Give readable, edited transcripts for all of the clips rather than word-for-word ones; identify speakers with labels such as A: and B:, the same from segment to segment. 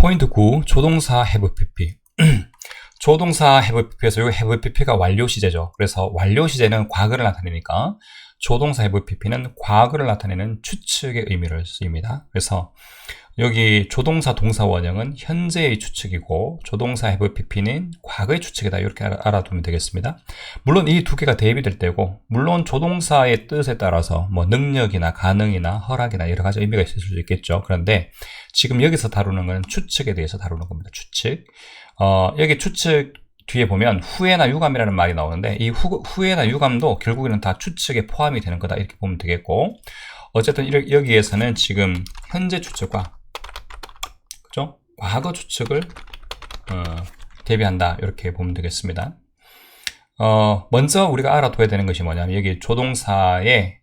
A: 포인트 9. 조동사 have pp. 조동사 have pp에서 이 have pp가 완료 시제죠. 그래서 완료 시제는 과거를 나타내니까 조동사 have pp는 과거를 나타내는 추측의 의미를 쓰입니다. 그래서 여기 조동사 동사 원형은 현재의 추측이고 조동사 have pp는 과거의 추측이다. 이렇게 알아두면 되겠습니다. 물론 이 두 개가 대입이 될 때고, 물론 조동사의 뜻에 따라서 뭐 능력이나 가능이나 허락이나 여러 가지 의미가 있을 수도 있겠죠. 그런데 지금 여기서 다루는 건 추측에 대해서 다루는 겁니다. 추측. 여기 추측 뒤에 보면 후회나 유감이라는 말이 나오는데, 이 후회나 유감도 결국에는 다 추측에 포함이 되는 거다. 이렇게 보면 되겠고, 어쨌든 여기에서는 지금 현재 추측과 그죠? 과거 추측을 대비한다. 이렇게 보면 되겠습니다. 먼저 우리가 알아둬야 되는 것이 뭐냐면, 여기 조동사의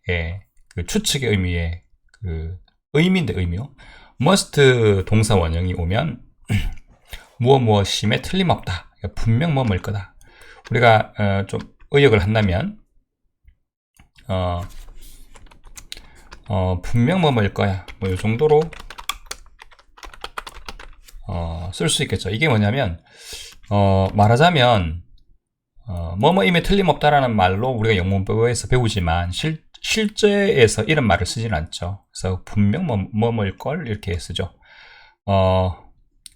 A: 그 추측의 의미의 그 의미인데, 의미요. must 동사 원형이 오면 무엇심에 틀림없다. 그러니까 분명 뭐뭐일 거다. 우리가 좀 의역을 한다면 분명 뭐뭐일 거야. 뭐 이 정도로 쓸 수 있겠죠. 이게 뭐냐면 말하자면 뭐뭐임에 틀림없다라는 말로 우리가 영문법에서 배우지만 실제에서 이런 말을 쓰지는 않죠. 그래서 분명 뭐뭐일 걸 이렇게 쓰죠.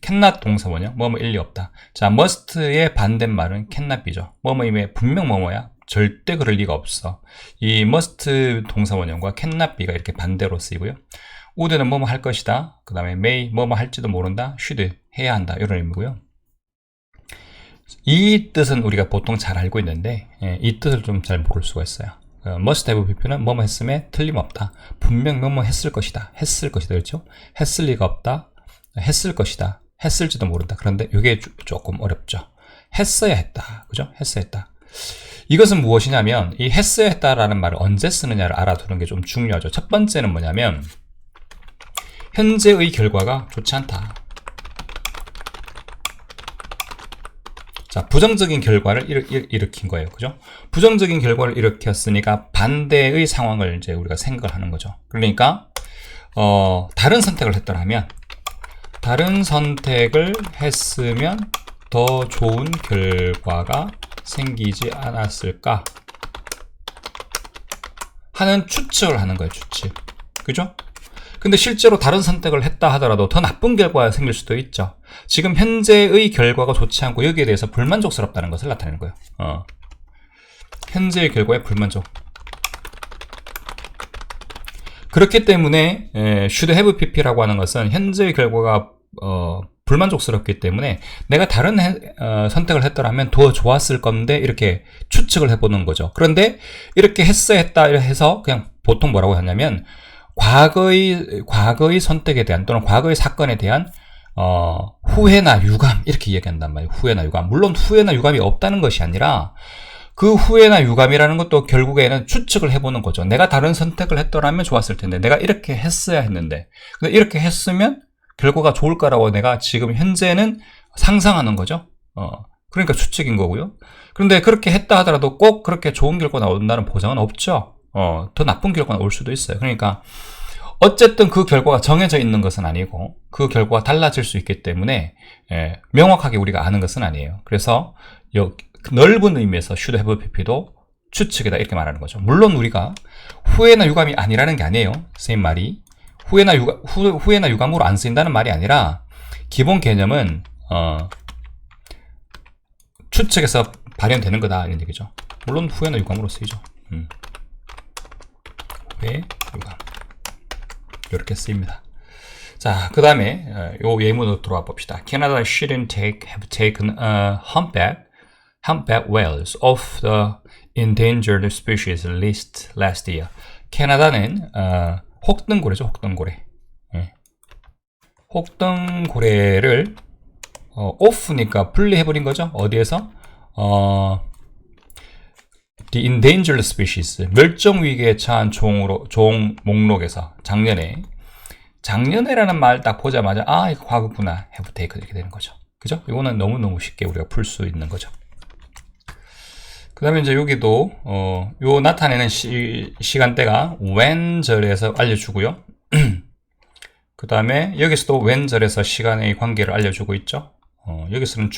A: cannot 동사 원형 뭐뭐 일리 없다. 자, must의 반대말은 cannot be죠. 뭐뭐임에 분명 뭐뭐야. 절대 그럴 리가 없어. 이 must 동사 원형과 cannot be가 이렇게 반대로 쓰이고요. would는 뭐뭐 할 것이다. 그 다음에 may 뭐뭐 할지도 모른다. should 해야 한다. 이런 의미고요. 이 뜻은 우리가 보통 잘 알고 있는데 이 뜻을 좀 잘 모를 수가 있어요. must have pp는 뭐뭐 했음에 틀림없다. 분명 뭐뭐 했을 것이다. 했을 것이다. 그렇죠? 했을 리가 없다. 했을 것이다. 했을지도 모른다. 그런데 이게 조금 어렵죠. 했어야 했다. 그죠? 했어야 했다. 이것은 무엇이냐면, 이 했어야 했다라는 말을 언제 쓰느냐를 알아두는 게 좀 중요하죠. 첫 번째는 뭐냐면, 현재의 결과가 좋지 않다. 자, 부정적인 결과를 일으킨 거예요. 그죠? 부정적인 결과를 일으켰으니까 반대의 상황을 이제 우리가 생각을 하는 거죠. 그러니까, 다른 선택을 했더라면, 다른 선택을 했으면 더 좋은 결과가 생기지 않았을까 하는 추측을 하는 거예요. 추측. 그죠? 근데 실제로 다른 선택을 했다 하더라도 더 나쁜 결과가 생길 수도 있죠. 지금 현재의 결과가 좋지 않고 여기에 대해서 불만족스럽다는 것을 나타내는 거예요. 현재의 결과에 불만족. 그렇기 때문에 should have pp라고 하는 것은 현재의 결과가 불만족스럽기 때문에 내가 다른 선택을 했더라면 더 좋았을 건데 이렇게 추측을 해보는 거죠. 그런데 이렇게 했어야 했다 해서 그냥 보통 뭐라고 하냐면 과거의 선택에 대한 또는 과거의 사건에 대한 후회나 유감 이렇게 이야기한단 말이에요. 후회나 유감. 물론 후회나 유감이 없다는 것이 아니라 그 후회나 유감이라는 것도 결국에는 추측을 해보는 거죠. 내가 다른 선택을 했더라면 좋았을 텐데, 내가 이렇게 했어야 했는데, 근데 이렇게 했으면 결과가 좋을 거라고 내가 지금 현재는 상상하는 거죠. 그러니까 추측인 거고요. 그런데 그렇게 했다 하더라도 꼭 그렇게 좋은 결과가 나온다는 보장은 없죠. 더 나쁜 결과가 올 수도 있어요. 그러니까 어쨌든 그 결과가 정해져 있는 것은 아니고 그 결과가 달라질 수 있기 때문에 명확하게 우리가 아는 것은 아니에요. 그래서 넓은 의미에서 should have pp도 추측이다 이렇게 말하는 거죠. 물론 우리가 후회나 유감이 아니라는 게 아니에요. 선생님 말이 후회나 유감으로 안 쓰인다는 말이 아니라 기본 개념은 추측에서 발현되는 거다 이런 얘기죠. 물론 후회나 유감으로 쓰이죠. 후회, 유감 이렇게 쓰입니다. 자, 그 다음에 요 예문으로 들어와 봅시다. Canada shouldn't have taken humpback whales off the endangered species list last year. 캐나다는 혹등고래죠. 혹등고래. 혹등고래를 off니까 분리해버린 거죠. 어디에서? The endangered species 멸종위기에 처한 종 목록에서 작년에라는 말 딱 보자마자 이거 과거구나 have taken 이렇게 되는 거죠. 그죠? 이거는 너무너무 쉽게 우리가 풀 수 있는 거죠. 그 다음에 이제 여기도 요 나타내는 시간대가 when 절에서 알려주고요. 그 다음에 여기서도 when 절에서 시간의 관계를 알려주고 있죠. 여기서는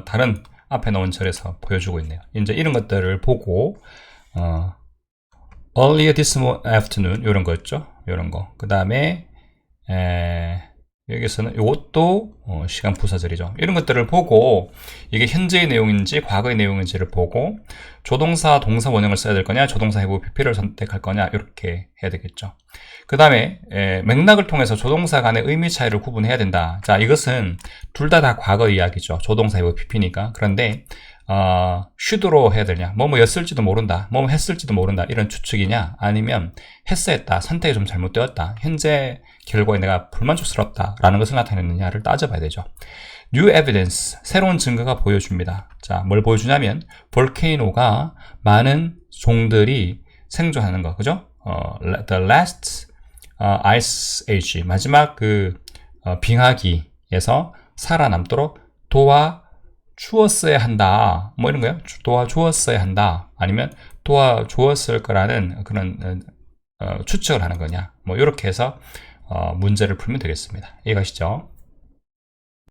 A: 다른 앞에 나온 절에서 보여주고 있네요. 이제 이런 것들을 보고 earlier this afternoon 이런 거였죠. 이런 거. 그 다음에 여기서는 이것도 시간 부사절이죠. 이런 것들을 보고 이게 현재의 내용인지 과거의 내용인지를 보고 조동사 동사 원형을 써야 될 거냐 조동사 해부 PP를 선택할 거냐 이렇게 해야 되겠죠. 그 다음에 맥락을 통해서 조동사 간의 의미 차이를 구분해야 된다. 자, 이것은 둘 다 과거 이야기죠. 조동사 해부 PP니까. 그런데 should로 해야 되냐, 뭐였을지도 모른다, 뭐 했을지도 모른다, 이런 추측이냐, 아니면 했어 했다, 선택이 좀 잘못되었다, 현재 결과에 내가 불만족스럽다 라는 것을 나타내느냐를 따져봐야 되죠. New evidence, 새로운 증거가 보여줍니다. 자, 뭘 보여주냐면 볼케이노가 많은 종들이 생존하는 거, 그죠? The last ice age, 마지막 빙하기에서 살아남도록 도와주었어야 한다, 뭐 이런 거요. 도와주었어야 한다, 아니면 도와주었을 거라는 그런 추측을 하는 거냐, 뭐 이렇게 해서 문제를 풀면 되겠습니다. 이해가시죠?